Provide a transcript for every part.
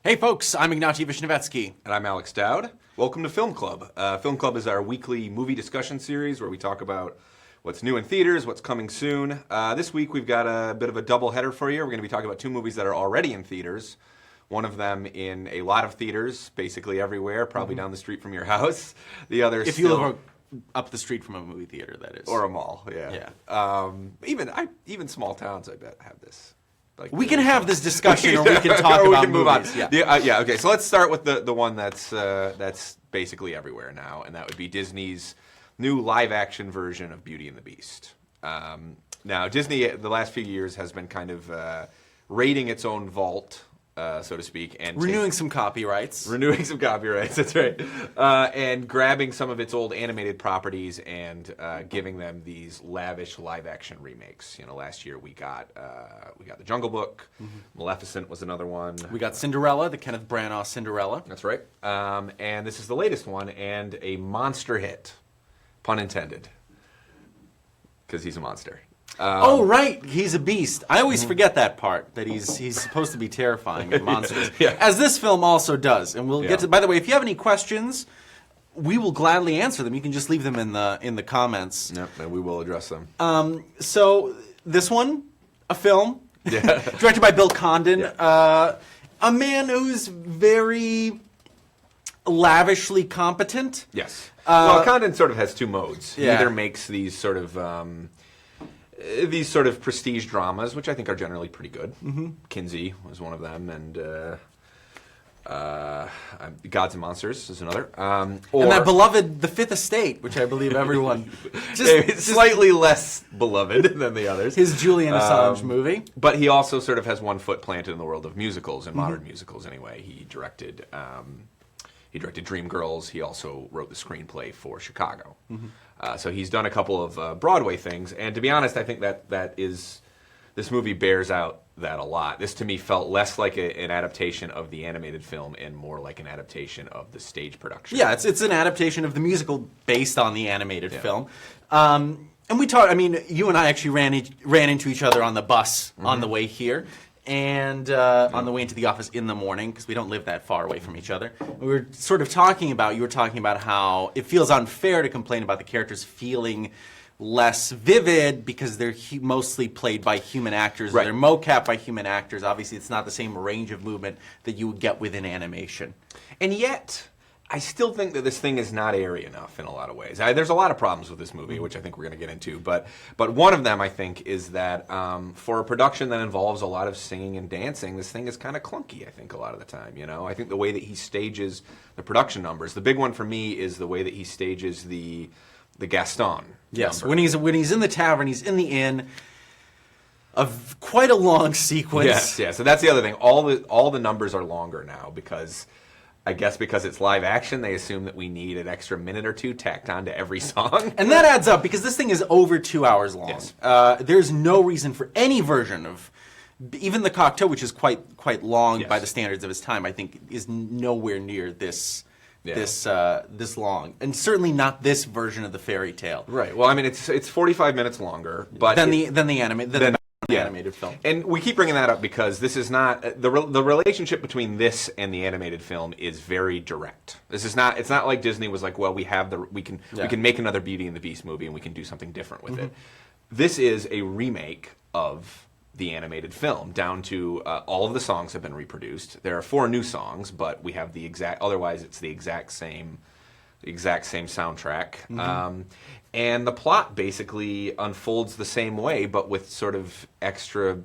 Hey folks, I'm Ignatiy Vishnevetsky. And I'm Alex Dowd. Welcome to Film Club. Film Club is our weekly movie discussion series where we talk about what's new in theaters, what's coming soon. This week we've got a bit of a double header for you. We're going to be talking about two movies that are already in theaters. One of them in a lot of theaters, basically everywhere, probably down the street from your house. The other If you live up the street from a movie theater, that is. or a mall, yeah. Yeah. Even small towns, I bet, have this. Like We can have this discussion, or we can talk or we about can move movies. on. Yeah. Yeah, okay. So let's start with the one that's basically everywhere now, and that would be Disney's new live-action version of Beauty and the Beast. Now, Disney, the last few years, has been kind of raiding its own vault, so to speak, and Renewing some copyrights. That's right. And grabbing some of its old animated properties and giving them these lavish live-action remakes. You know, last year we got The Jungle Book. Maleficent was another one. We got Cinderella, the Kenneth Branagh Cinderella. That's right. And this is the latest one, and a monster hit, pun intended, because he's a monster. Oh, right, he's a beast. I always forget that part, that he's supposed to be terrifying and monstrous. Yeah. As this film also does. And we'll Yeah. get to, by the way, if you have any questions, we will gladly answer them. You can just leave them in the comments. Yep, and we will address them. So this one, a film, Yeah. directed by Bill Condon, Yeah. a man who's very lavishly competent. Yes. Well, Condon sort of has two modes. Yeah. He either makes these sort of prestige dramas, which I think are generally pretty good. Kinsey was one of them, and Gods and Monsters is another. And that beloved The Fifth Estate, which I believe everyone it's slightly less beloved than the others. his Julian Assange movie. But he also sort of has one foot planted in the world of musicals, and modern musicals anyway. He directed Dreamgirls. He also wrote the screenplay for Chicago. So he's done a couple of Broadway things, and to be honest, I think this movie bears out that a lot. This to me felt less like an adaptation of the animated film and more like an adaptation of the stage production. Yeah, it's an adaptation of the musical based on the animated film. And we talked. I mean, you and I actually ran into each other on the bus on the way here. And on the way into the office in the morning, because we don't live that far away from each other, we were sort of talking about, you were talking about how it feels unfair to complain about the characters feeling less vivid because they're mostly played by human actors, Right. or they're mocap by human actors. Obviously, it's not the same range of movement that you would get within animation. And yet, I still think that this thing is not airy enough in a lot of ways. There's a lot of problems with this movie, which I think we're going to get into. But one of them, I think, is that for a production that involves a lot of singing and dancing, this thing is kind of clunky, I think, a lot of the time. You know, I think the way that he stages the production numbers, the big one for me is the way that he stages the Gaston Yes, number. when he's in the tavern, he's in the inn. Quite a long sequence. Yes, yeah. So that's the other thing. All the numbers are longer now because it's live action, they assume that we need an extra minute or two tacked onto every song. And that adds up because this thing is over 2 hours long. Yes. There's no reason for any version of, even the Cocteau, which is quite long Yes. by the standards of its time, I think is nowhere near this long, and certainly not this version of the fairy tale. Right. Well, I mean, it's 45 minutes longer, but than the animated film. And we keep bringing that up because this is not the relationship between this and the animated film is very direct. This is not. It's not like Disney was like, well, we can make another Beauty and the Beast movie and we can do something different with it. This is a remake of the animated film down to all of the songs have been reproduced. There are 4 new songs, but we have otherwise it's the exact same soundtrack. And the plot basically unfolds the same way, but with sort of extra,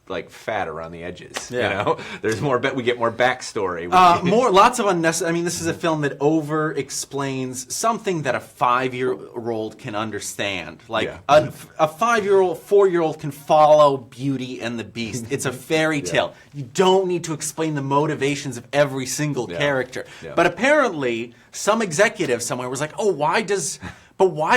like, fat around the edges. Yeah. You know, there's more. We get more backstory. Lots of unnecessary. I mean, this is a film that over-explains something that a 5-year-old can understand. Like Yeah. a 4-year-old can follow Beauty and the Beast. It's a fairy tale. You don't need to explain the motivations of every single character. Yeah. But apparently, some executive somewhere was like, "Oh, why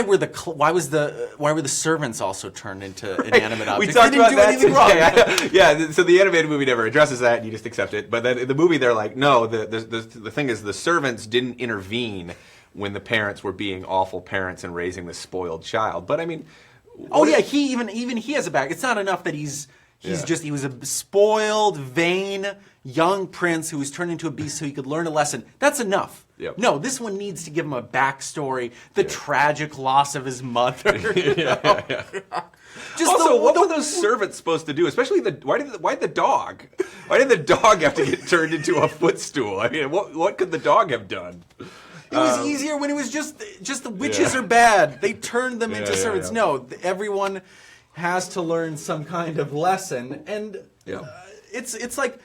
were the servants also turned into inanimate objects? We talked They didn't about do that anything wrong." Yeah. So the animated movie never addresses that, and you just accept it. But then in the movie, they're like, no. The thing is, the servants didn't intervene when the parents were being awful parents and raising this spoiled child. But I mean, Oh yeah, he even he has a back. It's not enough that he's He was a spoiled, vain, young prince who was turned into a beast so he could learn a lesson. That's enough. Yep. No, this one needs to give him a backstory, the tragic loss of his mother. Just also, what were those servants supposed to do? Especially why did the dog? Why did the dog have to get turned into a footstool? I mean, what could the dog have done? It was easier when it was just the witches are bad. They turned them into servants. No, everyone has to learn some kind of lesson, and it's like,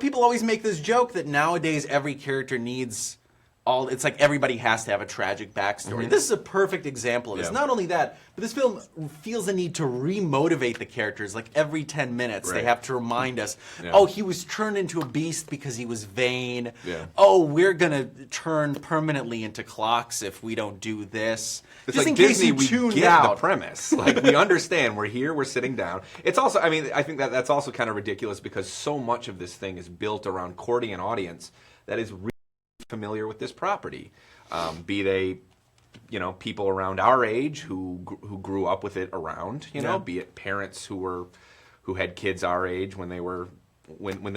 people always make this joke that nowadays every character needs it's like everybody has to have a tragic backstory. This is a perfect example of this. Not only that, but this film feels the need to re-motivate the characters. Like every 10 minutes, they have to remind us, oh, he was turned into a beast because he was vain. Oh, we're going to turn permanently into clocks if we don't do this. It's just like in case Disney, you we tuned get out. the premise. Like, we understand. We're here. We're sitting down. It's also, I mean, I think that's also kind of ridiculous because so much of this thing is built around courting an audience that is really familiar with this property, be they, people around our age who grew up with it around, be it parents who had kids our age when the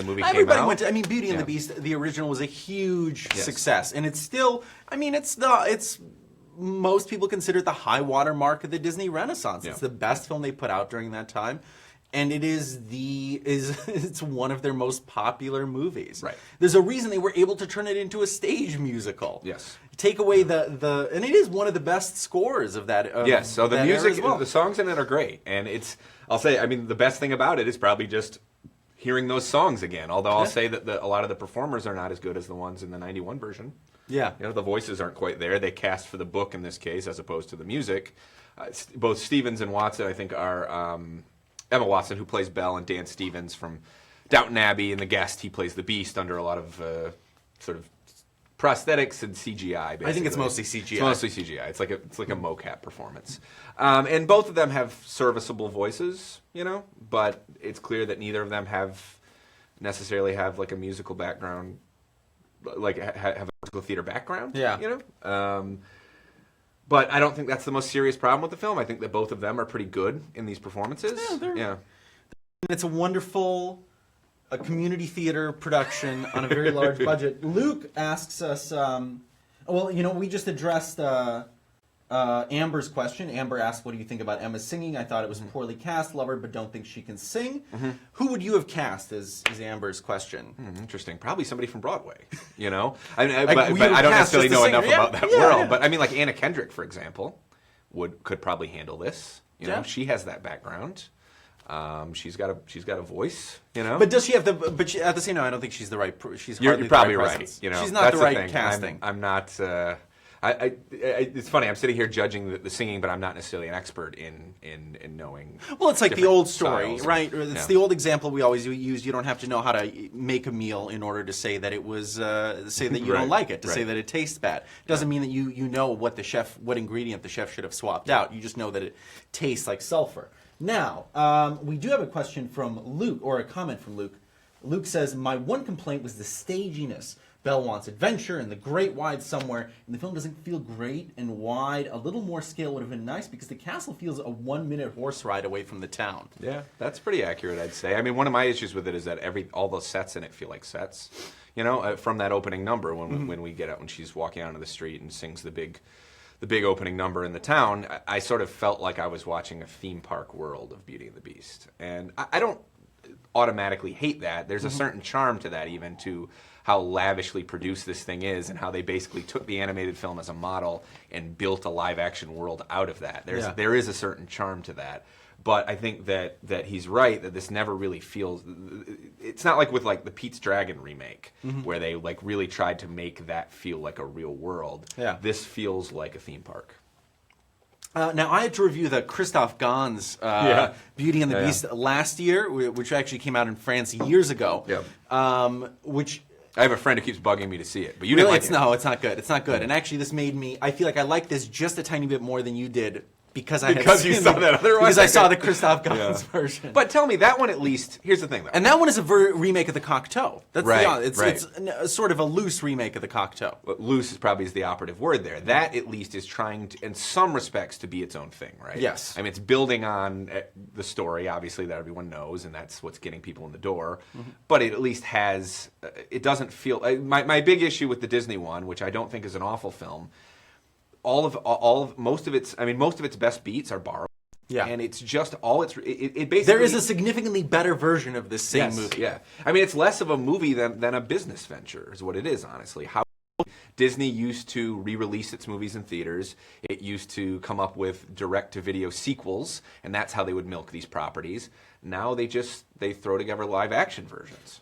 movie came out. Went to, Beauty and the Beast, the original, was a huge success, and it's still, it's most people consider it the high water mark of the Disney Renaissance. It's the best film they put out during that time. And it it's one of their most popular movies. Right. There's a reason they were able to turn it into a stage musical. Yes. Take away and it is one of the best scores of that. Yes. So the music, the songs in it are great, and I'll say, the best thing about it is probably just hearing those songs again. Although I'll say that a lot of the performers are not as good as the ones in the '91 version. Yeah. The voices aren't quite there. They cast for the book in this case as opposed to the music. Both Stevens and Watson, I think, are. Emma Watson, who plays Belle, and Dan Stevens from Downton Abbey, and The Guest, he plays the Beast under a lot of sort of prosthetics and CGI. Basically. I think it's mostly CGI. It's mostly CGI. It's like a mocap performance, and both of them have serviceable voices, but it's clear that neither of them necessarily have like a musical background, like have a musical theater background. Yeah. But I don't think that's the most serious problem with the film. I think that both of them are pretty good in these performances. It's a wonderful community theater production on a very large budget. Luke asks us, we just addressed Amber's question. Amber asked, what do you think about Emma's singing? I thought it was poorly cast. Love her, but don't think she can sing. Who would you have cast is Amber's question. Interesting. Probably somebody from Broadway, but I don't necessarily know enough about that world. Yeah. But like Anna Kendrick, for example, could probably handle this. She has that background. She's got a voice, But does she have But at the same time, I don't think she's the right. You're probably right. She's not the right casting. I'm not. It's funny. I'm sitting here judging the singing, but I'm not necessarily an expert in knowing. Well, it's like the old story, right? It's the old example we always use. You don't have to know how to make a meal in order to say that it was say that you don't like it, to say that it tastes bad. It doesn't mean that you know what ingredient the chef should have swapped out. You just know that it tastes like sulfur. Now, we do have a question from Luke, or a comment from Luke. Luke says, my one complaint was the staginess. Belle wants adventure and the great wide somewhere, and the film doesn't feel great and wide. A little more scale would have been nice because the castle feels a 1-minute horse ride away from the town. Yeah, that's pretty accurate, I'd say. One of my issues with it is that all those sets in it feel like sets. From that opening number when we get out, when she's walking out onto the street and sings the big opening number in the town, I sort of felt like I was watching a theme park world of Beauty and the Beast. And I don't automatically hate that. There's a certain charm to that, even to how lavishly produced this thing is and how they basically took the animated film as a model and built a live-action world out of that. There is a certain charm to that. But I think that he's right, that this never really feels... It's not like with the Pete's Dragon remake, where they really tried to make that feel like a real world. Yeah. This feels like a theme park. Now, I had to review the Christophe Gans Beauty and the Beast last year, which actually came out in France years ago. Which... I have a friend who keeps bugging me to see it, but you didn't like it. No, it's not good. It's not good. And actually, this made me... I feel like I like this just a tiny bit more than you did because I Because you saw that other one? Because I saw the Christoph Gans version. But tell me, that one at least, here's the thing, though. And that one is a remake of the Cocteau. That's Right, it's a sort of a loose remake of the Cocteau. Well, loose is probably the operative word there. That, at least, is trying, to, in some respects, to be its own thing, right? Yes. I mean, it's building on the story, obviously, that everyone knows, and that's what's getting people in the door. But it at least has, it doesn't feel, my big issue with the Disney one, which I don't think is an awful film, most of its best beats are borrowed. Yeah. And it's just it basically... There is a significantly better version of this same movie. Yeah. I mean, it's less of a movie than a business venture, is what it is, honestly. How Disney used to re-release its movies in theaters. It used to come up with direct-to-video sequels, and that's how they would milk these properties. Now they throw together live-action versions.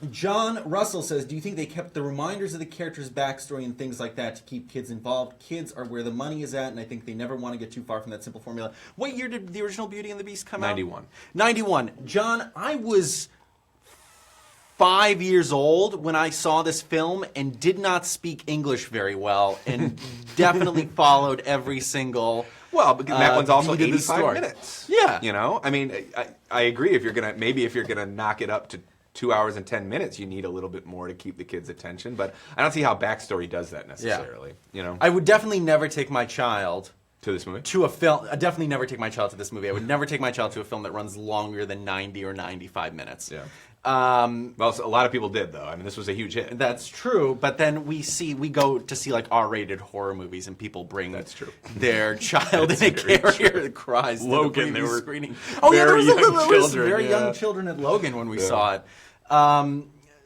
John Russell says, do you think they kept the reminders of the characters' backstory and things like that to keep kids involved? Kids are where the money is at, and I think they never want to get too far from that simple formula. What year did the original Beauty and the Beast come out? 91. 91. John, I was 5 years old when I saw this film and did not speak English very well and definitely followed every single... Well, because that one's also beat of the 85 story. minutes. Yeah. You know? I mean, I agree. If you're gonna knock it up to 2 hours and 10 minutes, you need a little bit more to keep the kids' attention. But I don't see how backstory does that necessarily. You know, I would definitely never take my child to this movie. to a film. I definitely never take my child to this movie. I would never take my child to a film that runs longer than 90 or 95 minutes. Yeah. Well, a lot of people did, though. I mean, this was a huge hit. That's true, but then we go to see like R-rated horror movies, and people bring their child in a carrier that cries. Logan, they were screening. Oh yeah, there was children, very young children at Logan when we saw it.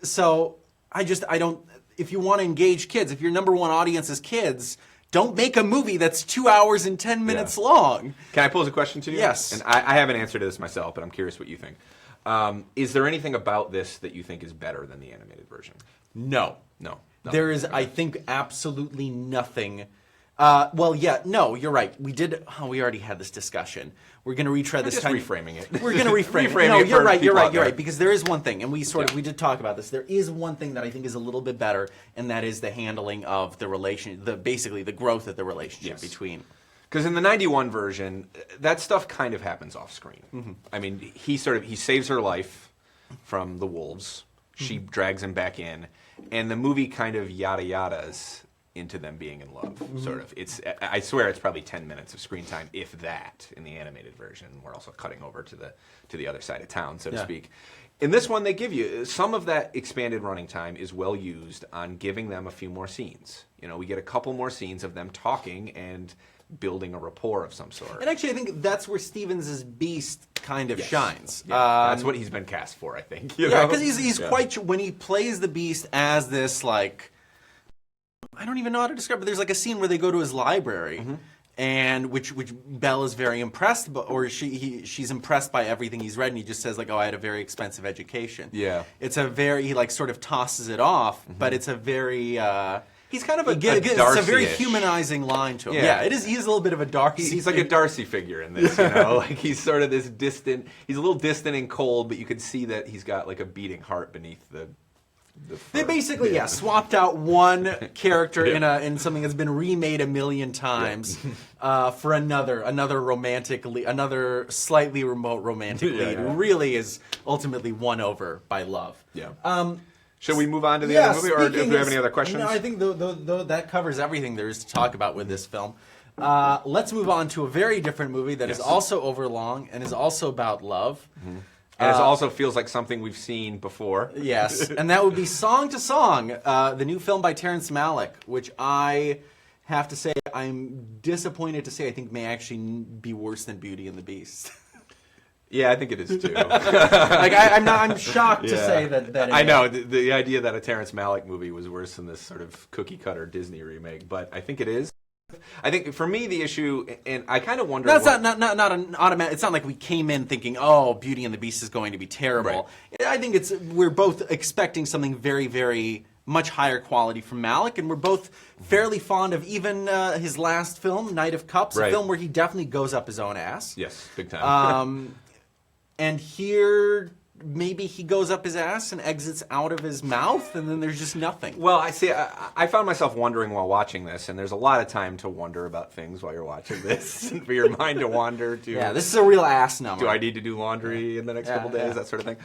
So I don't. If you want to engage kids, if your number one audience is kids, don't make a movie that's 2 hours and 10 minutes long. Can I pose a question to you? Yes. And I have an answer to this myself, but I'm curious what you think. Is there anything about this that you think is better than the animated version? No. There is, I think, absolutely nothing. Well, yeah, no, you're right. We already had this discussion. We're going to retread this. Just reframing it. We're going to reframe it. No, you're right. Because there is one thing, and we did talk about this. There is one thing that I think is a little bit better, and that is the handling of the basically the growth of the relationship between. Because in the 91 version, that stuff kind of happens off screen. I mean, he saves her life from the wolves. She drags him back in, and the movie kind of yada yadas into them being in love. Sort of. I swear it's probably 10 minutes of screen time, if that, in the animated version. We're also cutting over to the other side of town, so to speak. In this one, they give you some of that expanded running time is well used on giving them a few more scenes. You know, we get a couple more scenes of them talking and building a rapport of some sort. And actually, I think that's where Stevens' Beast kind of shines. Yeah, that's what he's been cast for, I think. Because he's quite... When he plays the Beast as this, like... I don't even know how to describe it. There's like a scene where they go to his library, and which Belle is very impressed, she's impressed by everything he's read, and he just says like, "Oh, I had a very expensive education." Yeah, it's a very he like sort of tosses it off, but it's a very he's kind of it's a very humanizing line to him. Yeah, it is. He's a little bit of a Darcy. He's like a Darcy figure in this, you know. Like he's sort of this distant. He's a little distant and cold, but you can see that he's got like a beating heart beneath the. They basically swapped out one character in something that's been remade a million times for another slightly remote romantic lead who really is ultimately won over by love. Yeah. Should we move on to the other movie, or do we have any other questions? No, I think that covers everything there is to talk about with this film. Let's move on to a very different movie that is also overlong and is also about love. And it also feels like something we've seen before. Yes, and that would be Song to Song, the new film by Terrence Malick, which I have to say I'm disappointed to say I think may actually be worse than Beauty and the Beast. Yeah, I think it is too. I'm shocked to say that I know the idea that a Terrence Malick movie was worse than this sort of cookie cutter Disney remake, but I think it is. I think for me the issue, and I kind of wonder. That's not an automatic. It's not like we came in thinking, "Oh, Beauty and the Beast is going to be terrible." Right. I think we're both expecting something very, very much higher quality from Malick, and we're both fairly fond of even his last film, Knight of Cups, a film where he definitely goes up his own ass. Yes, big time. And here, maybe he goes up his ass and exits out of his mouth, and then there's just nothing. Well, I see. I found myself wondering while watching this, and there's a lot of time to wonder about things while you're watching this, and for your mind to wander. Yeah, this is a real ass number. Do I need to do laundry in the next couple days? That sort of thing.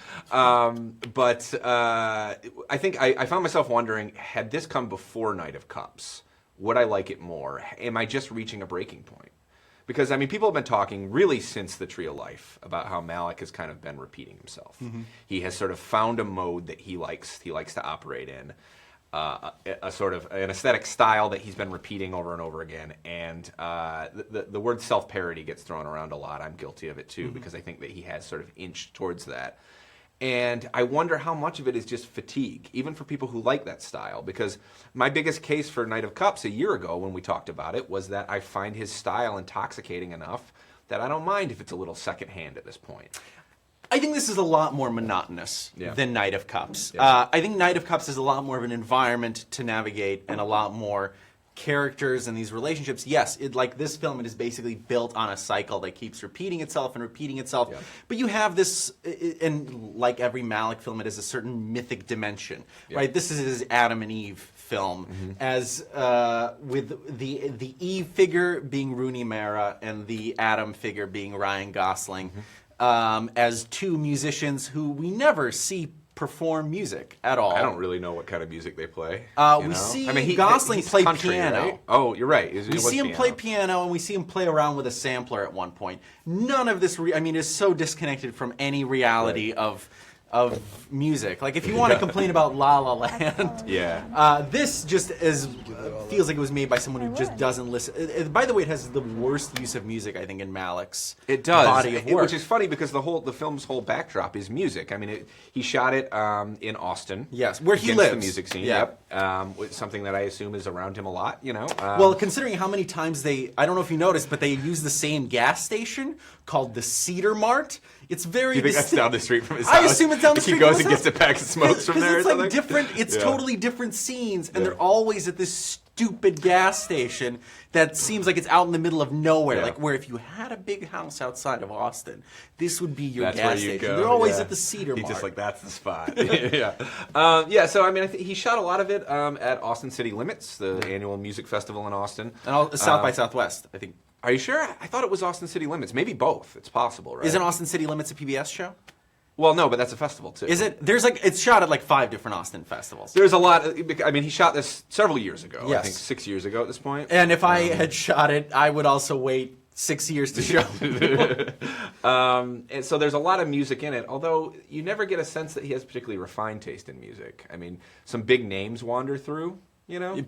But I think I found myself wondering: had this come before Knight of Cups, would I like it more? Am I just reaching a breaking point? Because, I mean, people have been talking really since The Tree of Life about how Malick has kind of been repeating himself. He has sort of found a mode that he likes to operate in, a sort of an aesthetic style that he's been repeating over and over again. And the word self-parody gets thrown around a lot. I'm guilty of it, too, because I think that he has sort of inched towards that. And I wonder how much of it is just fatigue, even for people who like that style. Because my biggest case for Knight of Cups a year ago when we talked about it was that I find his style intoxicating enough that I don't mind if it's a little secondhand at this point. I think this is a lot more monotonous than Knight of Cups. Yeah. I think Knight of Cups is a lot more of an environment to navigate and a lot more characters and these relationships. Yes, like this film, it is basically built on a cycle that keeps repeating itself and repeating itself. Yeah. But you have this, and like every Malick film, it has a certain mythic dimension, right? This is his Adam and Eve film, as with the Eve figure being Rooney Mara and the Adam figure being Ryan Gosling, as two musicians who we never see perform music at all. I don't really know what kind of music they play. We see Gosling play country, piano. Right? Oh, you're right. We see him play piano, and we see him play around with a sampler at one point. None of this, is so disconnected from any reality of music. Like, if you want to complain about La La Land, this just feels like it was made by someone who just doesn't listen. By the way, it has the worst use of music, I think, in Malick's body of work. Which is funny because the film's whole backdrop is music. I mean, he shot it in Austin. Yes, where he lives. The music scene. Something that I assume is around him a lot. Well, considering how many times I don't know if you noticed, but they use the same gas station called the Cedar Mart. It's very. Do you think that's down the street from his house? I assume it's down the street. He goes and gets a pack of smokes from there. It's like different. It's totally different scenes, and they're always at this stupid gas station that seems like it's out in the middle of nowhere. Like where if you had a big house outside of Austin, this would be your gas station. Go. They're always at the Cedar Mart. He's just like, that's the spot. So I mean, I think he shot a lot of it at Austin City Limits, the annual music festival in Austin, and South by Southwest, I think. Are you sure? I thought it was Austin City Limits. Maybe both. It's possible, right? Isn't Austin City Limits a PBS show? Well, no, but that's a festival too. Is it? It's shot at like 5 different Austin festivals. There's a lot. I mean, he shot this several years ago. Yes. I think 6 years ago at this point. And if I had shot it, I would also wait 6 years to show. And so there's a lot of music in it, although you never get a sense that he has particularly refined taste in music. I mean, some big names wander through.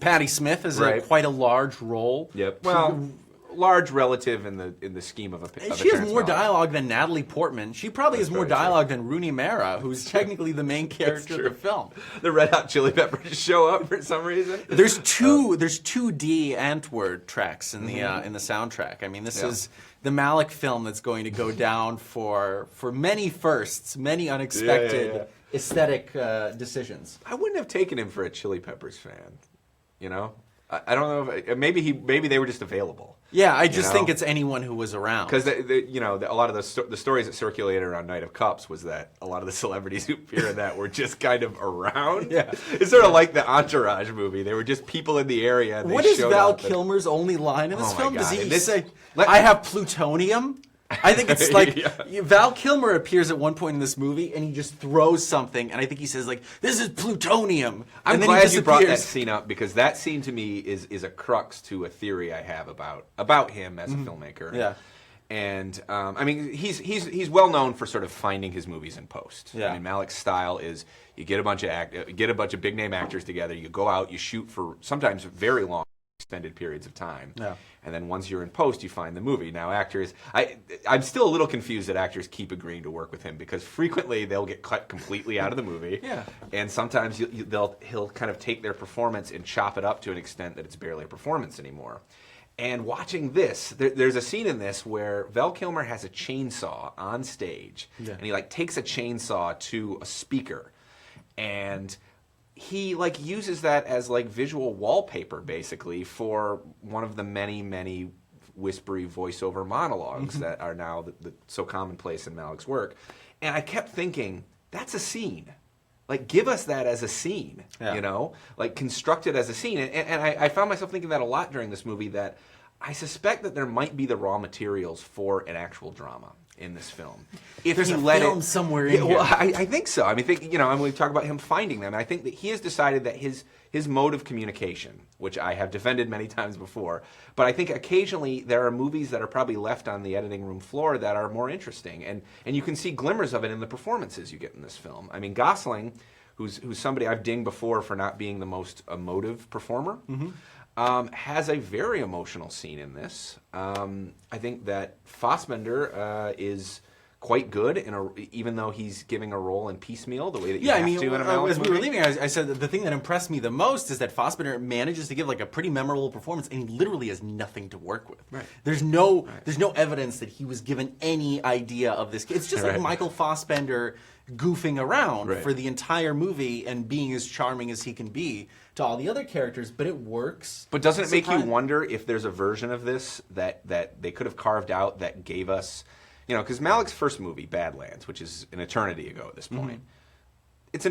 Patti Smith is quite a large role. Yep. Well, large relative in the scheme of a. She has more dialogue than Natalie Portman. She probably has more dialogue than Rooney Mara, who's technically the main character of the film. The Red Hot Chili Peppers show up for some reason. There's two D Antwoord tracks in the soundtrack. I mean, this is the Malick film that's going to go down for many firsts, many unexpected aesthetic decisions. I wouldn't have taken him for a Chili Peppers fan. I don't know if maybe they were just available. Yeah, I just think it's anyone who was around. Because a lot of the stories that circulated around Knight of Cups was that a lot of the celebrities who appear in that were just kind of around. Yeah, it's sort of like the Entourage movie. They were just people in the area. And what is Val Kilmer's only line in this film? Does he say, "I have plutonium"? I think it's like Val Kilmer appears at one point in this movie and he just throws something and I think he says like, "This is plutonium." I'm glad you brought that scene up because that scene to me is a crux to a theory I have about him as a filmmaker. Yeah. And I mean he's well known for sort of finding his movies in post. Yeah. I mean Malick's style is you get a bunch of big name actors together, you go out, you shoot for sometimes very long extended periods of time. Yeah. And then once you're in post, you find the movie. Now, actors, I'm still a little confused that actors keep agreeing to work with him because frequently they'll get cut completely out of the movie. Yeah. And sometimes he'll kind of take their performance and chop it up to an extent that it's barely a performance anymore. And watching this, there's a scene in this where Val Kilmer has a chainsaw on stage, and he takes a chainsaw to a speaker, and he uses that as visual wallpaper basically for one of the many whispery voiceover monologues that are now so commonplace in Malick's work. And I kept thinking, that's a scene. Like, give us that as a scene, you know? Like, construct it as a scene. And I found myself thinking that a lot during this movie, that I suspect that there might be the raw materials for an actual drama in this film. If there's you a let film somewhere in here. Well, I think so. I mean, you know, and we talk about him finding them. I think that he has decided that his mode of communication, which I have defended many times before, but I think occasionally there are movies that are probably left on the editing room floor that are more interesting, and you can see glimmers of it in the performances you get in this film. I mean, Gosling, who's somebody I've dinged before for not being the most emotive performer, has a very emotional scene in this. I think that Fassbender is quite good, even though he's giving a role in piecemeal, the way that you have to in a Malick as movie. we were leaving, I said that the thing that impressed me the most is that Fassbender manages to give like a pretty memorable performance, and he literally has nothing to work with. Right. There's no evidence that he was given any idea of this. It's just like Michael Fassbender goofing around for the entire movie and being as charming as he can be to all the other characters, but it works. But doesn't it make you wonder if there's a version of this that they could have carved out that gave us, you know, because Malick's first movie, Badlands, which is an eternity ago at this point, it's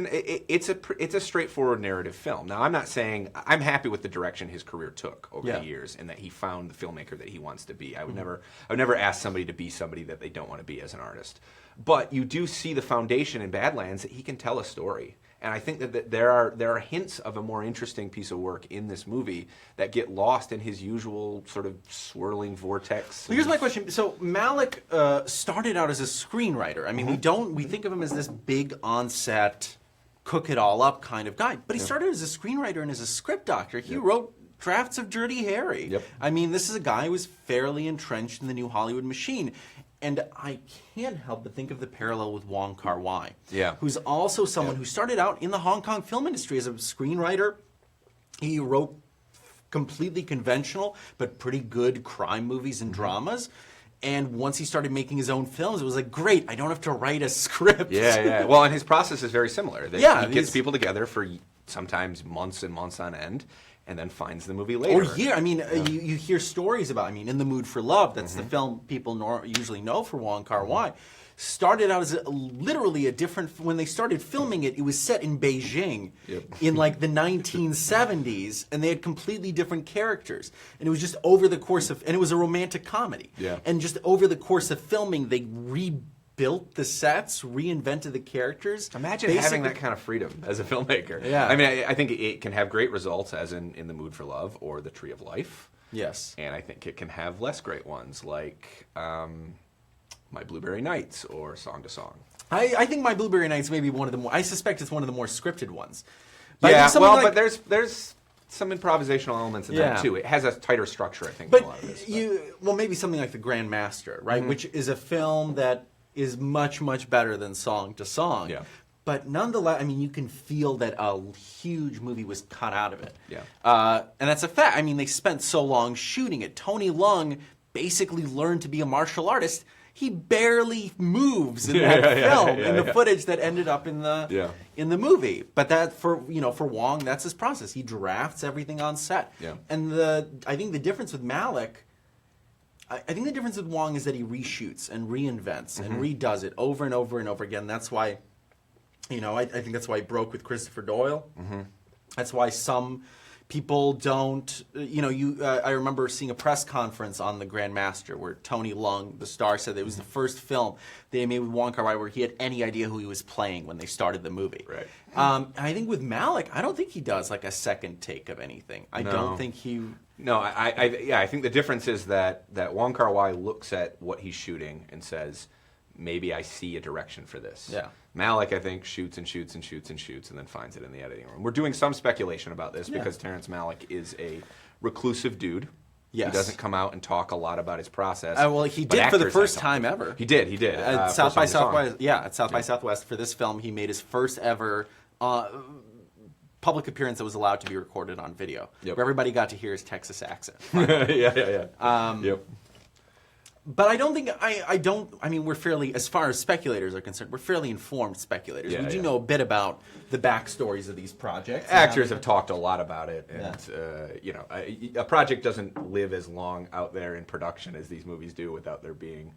a straightforward narrative film. Now, I'm not saying I'm happy with the direction his career took over the years, and that he found the filmmaker that he wants to be. I would never ask somebody to be somebody that they don't want to be as an artist. But you do see the foundation in Badlands that he can tell a story. And I think that there are hints of a more interesting piece of work in this movie that get lost in his usual sort of swirling vortex. Well, here's my question. So Malick started out as a screenwriter. I mean, we think of him as this big on-set, cook it all up kind of guy. But he started as a screenwriter and as a script doctor. He wrote drafts of Dirty Harry. I mean, this is a guy who was fairly entrenched in the new Hollywood machine. And I can't help but think of the parallel with Wong Kar-wai, who's also someone who started out in the Hong Kong film industry as a screenwriter. He wrote completely conventional but pretty good crime movies and dramas. And once he started making his own films, it was like, great, I don't have to write a script. Well, and his process is very similar. He gets people together for sometimes months and months on end, and then finds the movie later. I mean, you hear stories about, In the Mood for Love, that's the film people usually know for Wong Kar-wai, started out as literally a different, when they started filming it, it was set in Beijing in like the 1970s, and they had completely different characters. And it was just over the course of, and it was a romantic comedy. And just over the course of filming, they rebuilt the sets, reinvented the characters. Imagine having that kind of freedom as a filmmaker. I mean, I think it can have great results, as in The Mood for Love or The Tree of Life. And I think it can have less great ones, like My Blueberry Nights or Song to Song. I think My Blueberry Nights may be one of the more, I suspect it's one of the more scripted ones. But but there's some improvisational elements in that too. It has a tighter structure, I think, than a lot of this. Well, maybe something like The Grand Master, right? Which is a film that is much, much better than Song to Song. But nonetheless, I mean, you can feel that a huge movie was cut out of it. And that's a fact. I mean, they spent so long shooting it. Tony Leung basically learned to be a martial artist. He barely moves in that film, in the footage that ended up in the movie. But that for Wong, that's his process. He drafts everything on set. And I think the difference with Malick, I think the difference with Wong is that he reshoots and reinvents and redoes it over and over and over again. That's why, I think that's why he broke with Christopher Doyle. That's why some people don't, I remember seeing a press conference on The Grand Master where Tony Leung, the star, said that it was the first film they made with Wong Kar-wai where he had any idea who he was playing when they started the movie. And I think with Malick, I don't think he does like a second take of anything. I don't think he... No, I think the difference is that Wong Kar-wai looks at what he's shooting and says, maybe I see a direction for this. Malick, I think, shoots and shoots and shoots and shoots and then finds it in the editing room. We're doing some speculation about this because Terrence Malick is a reclusive dude. He doesn't come out and talk a lot about his process. Well, he did for the first time ever. He did. At South by Southwest. At South by Southwest for this film, he made his first ever public appearance that was allowed to be recorded on video, where everybody got to hear his Texas accent. But I don't think, I mean, we're fairly, as far as speculators are concerned, we're fairly informed speculators. We do know a bit about the backstories of these projects. Actors have talked a lot about it. And, a project doesn't live as long out there in production as these movies do without there being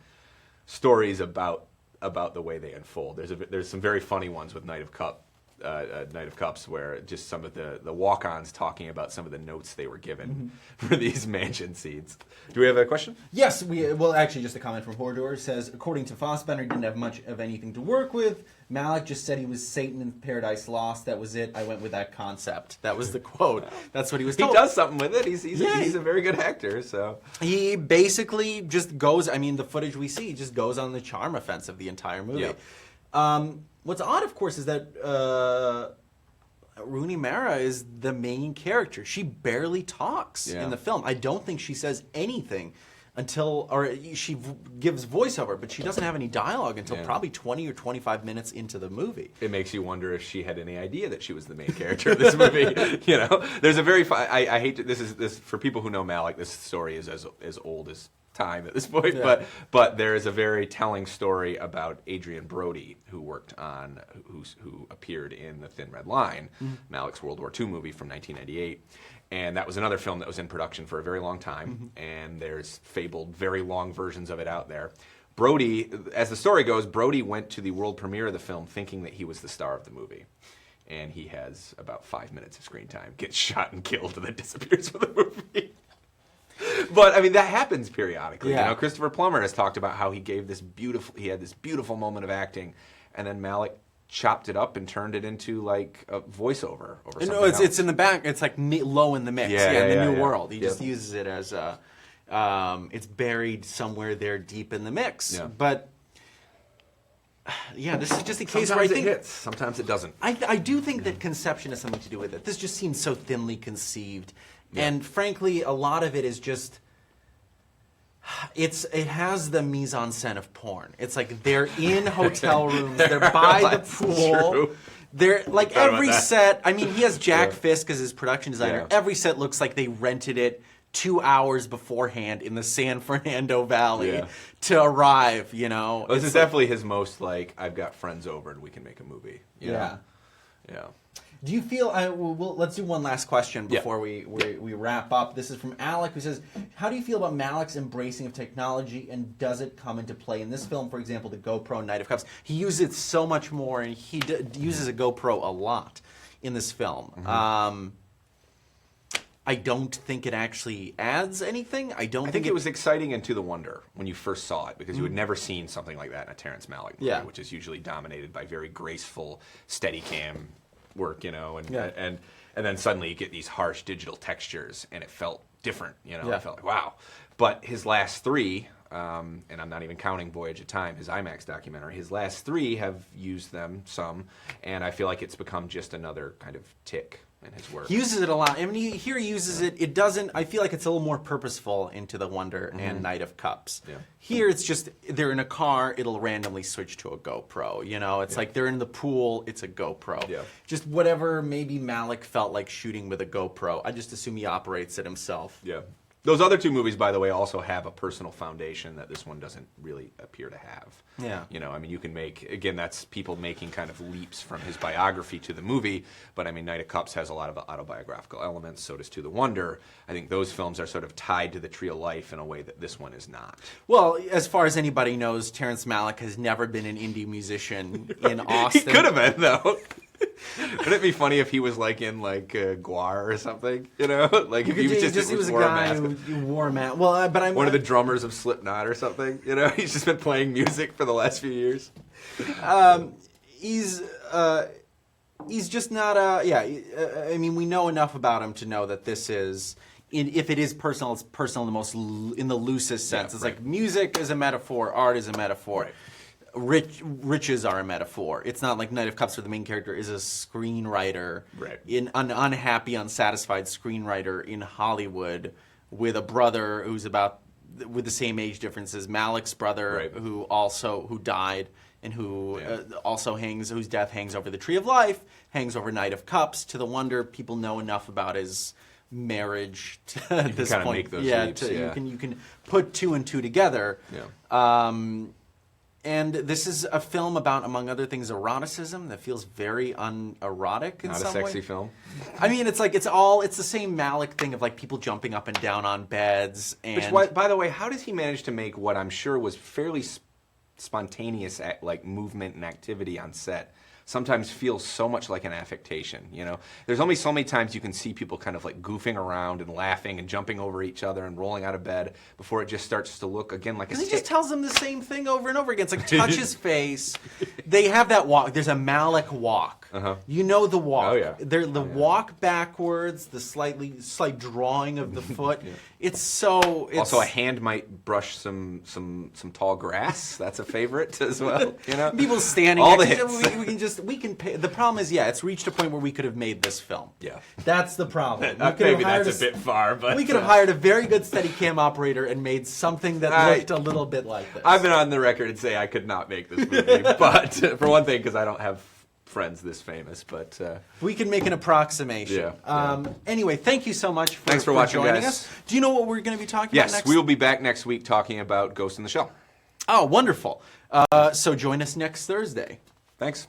stories about about the way they unfold. There's some very funny ones with Night of Cups, where just some of the walk-ons talking about some of the notes they were given for these mansion scenes. Do we have a question? Yes, actually, just a comment from Hordor says, according to Fassbender, he didn't have much of anything to work with. Malick just said he was Satan in Paradise Lost. That was it. I went with that concept. That was the quote. That's what he was told. He does something with it. He's a very good actor. So he basically just goes. I mean, the footage we see just goes on the charm offensive the entire movie. Yep. What's odd, of course, is that Rooney Mara is the main character. She barely talks in the film. I don't think she says anything she gives voiceover, but she doesn't have any dialogue until probably 20 or 25 minutes into the movie. It makes you wonder if she had any idea that she was the main character of this movie. You know, there's a very I hate to, this for people who know Malick. This story is as old as time at this point, but there is a very telling story about Adrian Brody, who appeared in The Thin Red Line, Malick's World War II movie from 1998. And that was another film that was in production for a very long time, and there's fabled, very long versions of it out there. Brody, as the story goes, Brody went to the world premiere of the film thinking that he was the star of the movie. And he has about 5 minutes of screen time, gets shot and killed, and then disappears from the movie. But I mean, that happens periodically. You know, Christopher Plummer has talked about how he had this beautiful moment of acting, and then Malick chopped it up and turned it into like a voiceover over something else. It's in the back. It's like low in the mix. In the New World. He just uses it as it's buried somewhere there deep in the mix. Yeah. But this is just a case where I think it hits. Sometimes it doesn't. I do think that conception has something to do with it. This just seems so thinly conceived, and frankly, a lot of it is just. It has the mise en scène of porn. It's like they're in hotel rooms, they're by the pool. True. They're like every set. I mean, he has Jack Fisk as his production designer. Yeah. Every set looks like they rented it 2 hours beforehand in the San Fernando Valley to arrive. You know, this is definitely his most like I've got friends over and we can make a movie. You know? Yeah. Do you feel? Let's do one last question before we wrap up. This is from Alec, who says, "How do you feel about Malick's embracing of technology, and does it come into play in this film? For example, the GoPro Night of Cups. He uses it so much more, and he uses a GoPro a lot in this film. I don't think it actually adds anything. I think it was exciting and to the wonder when you first saw it, because you had never seen something like that in a Terrence Malick movie, which is usually dominated by very graceful Steadicam work, you know, and then suddenly you get these harsh digital textures, and it felt different, you know. It felt like, wow. But his last three, and I'm not even counting Voyage of Time, his IMAX documentary, his last three have used them some, and I feel like it's become just another kind of tick in his work. He uses it a lot. I mean, here he uses it. It doesn't. I feel like it's a little more purposeful into the Wonder and Night of Cups. Yeah. Here, it's just they're in a car. It'll randomly switch to a GoPro. You know, it's like they're in the pool. It's a GoPro. Yeah. Just whatever. Maybe Malick felt like shooting with a GoPro. I just assume he operates it himself. Yeah. Those other two movies, by the way, also have a personal foundation that this one doesn't really appear to have. Yeah. You know, I mean, you can make, again, that's people making kind of leaps from his biography to the movie, but I mean, Night of Cups has a lot of autobiographical elements, so does To the Wonder. I think those films are sort of tied to the tree of life in a way that this one is not. Well, as far as anybody knows, Terrence Malick has never been an indie musician in Austin. He could have been, though. Wouldn't it be funny if he was like in like Guar or something? You know, like if he was a guy who wore a mask. Well, but I'm one of the drummers of Slipknot or something. You know, he's just been playing music for the last few years. He's just not I mean, we know enough about him to know that this is. If it is personal, it's personal in the loosest sense. Yeah, it's like music is a metaphor, art is a metaphor. Right. Riches are a metaphor. It's not like Night of Cups where the main character is a screenwriter, an unhappy, unsatisfied screenwriter in Hollywood with a brother who's with the same age difference as Malick's brother, who died and who whose death hangs over the Tree of Life, hangs over Night of Cups. To the Wonder, people know enough about his marriage at this point. Make those leaps, you can put two and two together. Yeah. And this is a film about, among other things, eroticism that feels very unerotic in some way. Not a sexy film. I mean, it's like it's the same Malick thing of like people jumping up and down on beds. And by the way, how does he manage to make what I'm sure was fairly spontaneous like movement and activity on set sometimes feels so much like an affectation, you know? There's only so many times you can see people kind of like goofing around and laughing and jumping over each other and rolling out of bed before it just starts to look, again, like a he just tells them the same thing over and over again. It's like, touch his face. They have that walk. There's a Malik walk. You know the walk. Oh, yeah. They're the walk backwards, the slight drawing of the foot. It's so... Also, a hand might brush some tall grass. That's a favorite as well, you know? People standing all the next hits. we can pay. The problem is, it's reached a point where we could have made this film. Yeah. That's the problem. Maybe that's a bit far, but... We could have hired a very good Steadicam operator and made something that looked a little bit like this. I've been on the record and say I could not make this movie, but for one thing, because I don't have friends this famous, but... we can make an approximation. Anyway, thank you so much Thanks for watching, joining guys. us. Do you know what we're going to be talking about next? Yes, we will be back next week talking about Ghost in the Shell. Oh, wonderful. So join us next Thursday. Thanks.